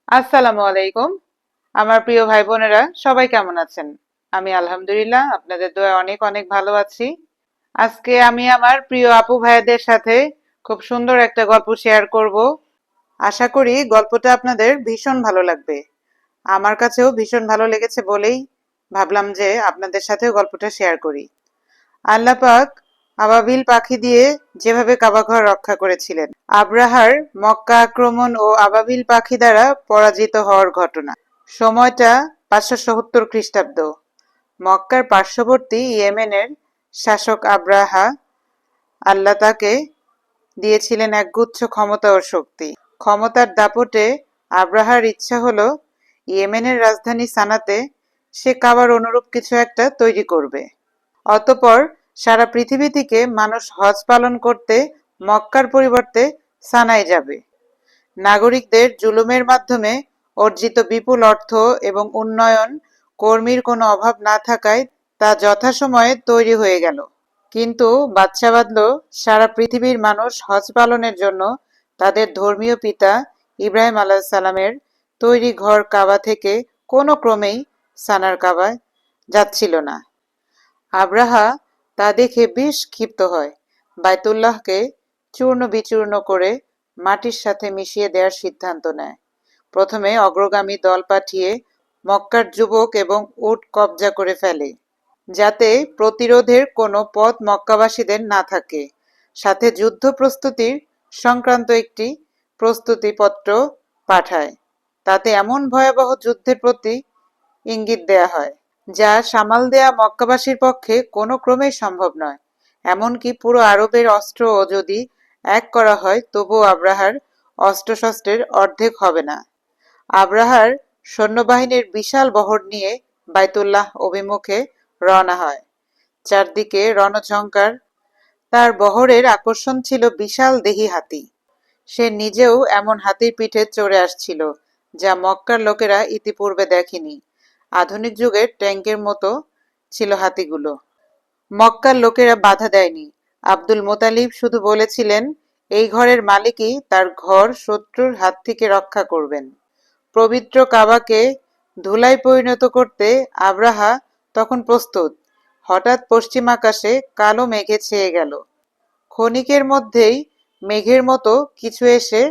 আসসালামু আলাইকুম। আমার প্রিয় ভাই বোনেরা সবাই কেমন আছেন? আমি আলহামদুলিল্লাহ আপনাদের দোয়ায় অনেক অনেক ভালো আছি। আজকে আমি আমার প্রিয় আপু ভাইয়াদের সাথে খুব সুন্দর একটা গল্প শেয়ার করব। আশা করি গল্পটা আপনাদের ভীষণ ভালো লাগবে। আমার কাছেও ভীষণ ভালো লেগেছে বলেই ভাবলাম যে আপনাদের সাথেও গল্পটা শেয়ার করি। আল্লাহ পাক আবাবিল পাখি দিয়ে যেভাবে কাবাঘর রক্ষা করেছিলেন, আব্রাহার মক্কা আক্রমণ ও আবাবিল পাখি দ্বারা পরাজিত হওয়ার ঘটনা। সময়টা 570 খ্রিস্টাব্দ। মক্কার পার্শ্ববর্তী ইয়েমেনের শাসক আব্রাহা আল্লাহ তাকে দিয়েছিলেন একগুচ্ছ ক্ষমতা ও শক্তি। ক্ষমতার দাপটে আব্রাহার ইচ্ছা হলো ইয়েমেনের রাজধানী সানাতে সে কাবার অনুরূপ কিছু একটা তৈরি করবে। অতঃপর সারা পৃথিবী থেকে মানুষ হজ পালন করতে মক্কার পরিবর্তে সানায় যাবে। নাগরিকদের জুলুমের মাধ্যমে অর্জিত বিপুল অর্থ এবং উন্নয়ন কর্মীর কোনো অভাব না থাকায় তা যথাসময়ে তৈরি হয়ে গেল। কিন্তু বাচ্চা বাঁধল সারা পৃথিবীর মানুষ হজ পালনের জন্য তাদের ধর্মীয় পিতা ইব্রাহিম আলাইসাল্লামের তৈরি ঘর কাবা থেকে কোনো ক্রমেই সানার কাবায় যাচ্ছিল না। আব্রাহা তা দেখে বেশ ক্ষিপ্ত হয়। বায়তুল্লাহকে চূর্ণ বিচূর্ণ করে মাটির সাথে মিশিয়ে দেওয়ার সিদ্ধান্ত নেয়। প্রথমে অগ্রগামী দল পাঠিয়ে মক্কার যুবক এবং উট কবজা করে ফেলে, যাতে প্রতিরোধের কোনো পথ মক্কাবাসীদের না থাকে। সাথে যুদ্ধ প্রস্তুতির সংক্রান্ত একটি প্রস্তুতিপত্র পাঠায়। তাতে এমন ভয়াবহ যুদ্ধের প্রতি ইঙ্গিত দেয়া হয়, যা সামাল দেয়া মক্কাবাসীর পক্ষে কোনো ক্রমেই সম্ভব নয়। এমনকি পুরো আরবের অস্ত্রও যদি এক করা হয় তবুও আব্রাহার অস্ত্রশস্ত্রের অর্ধেক হবে না। আব্রাহার সৈন্যবাহিনীর বিশাল বহর নিয়ে বাইতুল্লাহ অভিমুখে রওনা হয়। চারদিকে রণঝঙ্কার। তার বহরের আকর্ষণ ছিল বিশাল দেহী হাতি। সে নিজেও এমন হাতির পিঠে চড়ে আসছিল, যা মক্কার লোকেরা ইতিপূর্বে দেখেনি। আধুনিক যুগের ট্যাঙ্কের মতো ছিল হাতিগুলো। মক্কার লোকেরা বাধা দেয়নি। আব্দুল মোতালিব শুধু বলেছিলেন, এই ঘরের মালিকই তার ঘর শত্রুর হাত থেকে রক্ষা করবেন। পবিত্র কাবাকে ধুলায় পরিণত করতে আব্রাহা তখন প্রস্তুত। হঠাৎ পশ্চিম আকাশে কালো মেঘে ছেয়ে গেল। ক্ষণিকের মধ্যেই মেঘের মতো কিছু এসে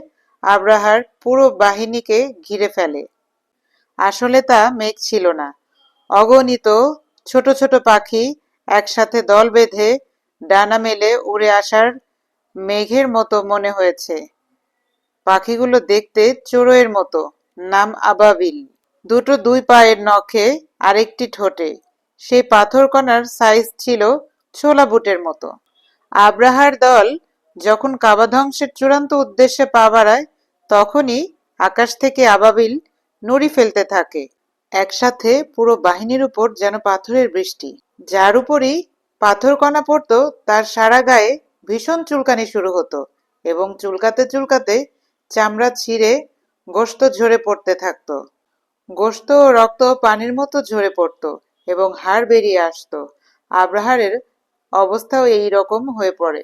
আব্রাহার পুরো বাহিনীকে ঘিরে ফেলে। আসলে তা মেঘ ছিল না, অগণিত ছোট ছোট পাখি একসাথে দল বেঁধে ডানা মেলে উড়ে আসার মেঘের মতো মনে হয়েছে। পাখিগুলো দেখতে চড়ুইয়ের মতো, নাম আবাবিল। দুটো দুই পায়ের নখে আরেকটি ঠোঁটে। সেই পাথরকণার সাইজ ছিল ছোলা বুটের মতো। আব্রাহার দল যখন কাবা ধ্বংসের চূড়ান্ত উদ্দেশ্যে পা বাড়ায়, তখনই আকাশ থেকে আবাবিল নুড়ি ফেলতে থাকে। একসাথে পুরো বাহিনীর উপর যেন পাথরের বৃষ্টি। যার উপরই পাথরকণা পড়ত তার সারা গায়ে ভীষণ চুলকানি শুরু হতো এবং চুলকাতে চুলকাতে চামড়া ছিঁড়ে গোশত ঝরে পড়তে থাকত। গোশত ও রক্ত পানির মতো ঝরে পড়ত এবং হাড় বেরিয়ে আসত। আব্রাহারের অবস্থাও এই রকম হয়ে পড়ে।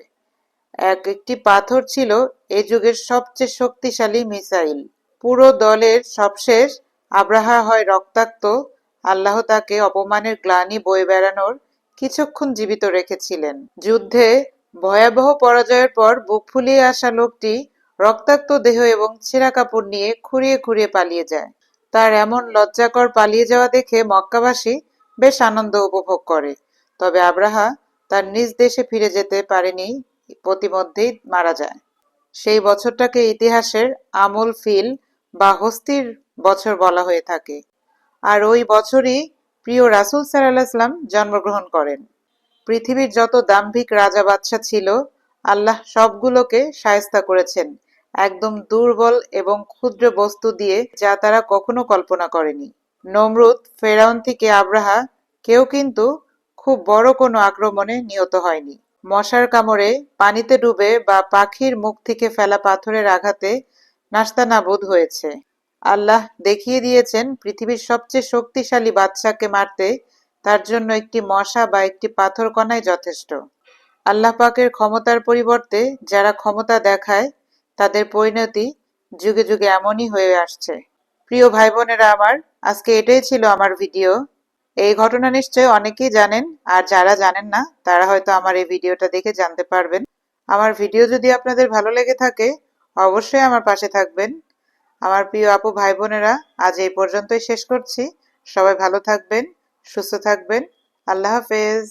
একটি পাথর ছিল এ যুগের সবচেয়ে শক্তিশালী মিসাইল। পুরো দলের সবশেষ আব্রাহা হয় রক্তাক্ত। আল্লাহ তাকে অপমানের গ্লানি বয়ে বেড়ানোর কিছুক্ষণ জীবিত রেখেছিলেন। যুদ্ধে ভয়াবহ পরাজয়ের পর বুক ফুলিয়ে আসা লোকটি রক্তাক্ত দেহ এবং ছেঁড়া কাপড় নিয়ে খুঁড়িয়ে খুঁড়িয়ে পালিয়ে যায়। তার এমন লজ্জাকর পালিয়ে যাওয়া দেখে মক্কাবাসী বেশ আনন্দ উপভোগ করে। তবে আব্রাহা তার নিজ দেশে ফিরে যেতে পারেনি, প্রতিমধ্যেই মারা যায়। সেই বছরটাকে ইতিহাসের আমুল ফিল বা হস্তির বছর বলা হয়ে থাকে। আর ওই বছরই প্রিয় রাসূল সাল্লাল্লাহু আলাইহি ওয়াসাল্লাম জন্মগ্রহণ করেন। পৃথিবীর যত দাম্ভিক রাজা বাদশা ছিল, আল্লাহ সবগুলোকে শায়েস্তা করেছেন একদম দুর্বল এবং ক্ষুদ্র বস্তু দিয়ে, যা তারা কখনো কল্পনা করেনি। নমরুদ, ফেরাউন থেকে আব্রাহা কেউ কিন্তু খুব বড় কোনো আক্রমণে নিহত হয়নি। মশার কামড়ে, পানিতে ডুবে বা পাখির মুখ থেকে ফেলা পাথরের আঘাতে নাস্তানাবুদ হয়েছে। আল্লাহ দেখিয়ে দিয়েছেন পৃথিবীর সবচেয়ে শক্তিশালী বাদশাকে মারতে তার জন্য একটি মশা বা একটি পাথর কণাই যথেষ্ট। আল্লাহ পাকের ক্ষমতার পরিবর্তে যারা ক্ষমতা দেখায়, তাদের পরিণতি যুগে যুগে এমনই হয়ে আসছে। প্রিয় ভাই বোনেরা আমার, আজকে এটাই ছিল আমার ভিডিও। এই ঘটনা নিশ্চয়ই অনেকেই জানেন, আর যারা জানেন না তারা হয়তো আমার এই ভিডিওটা দেখে জানতে পারবেন। আমার ভিডিও যদি আপনাদের ভালো লেগে থাকে, অবশ্যই আমার পাশে থাকবেন। আমার প্রিয় আপু ভাই বোনেরা, আজ এই পর্যন্তই শেষ করছি। সবাই ভালো থাকবেন, সুস্থ থাকবেন। আল্লাহ হাফেজ।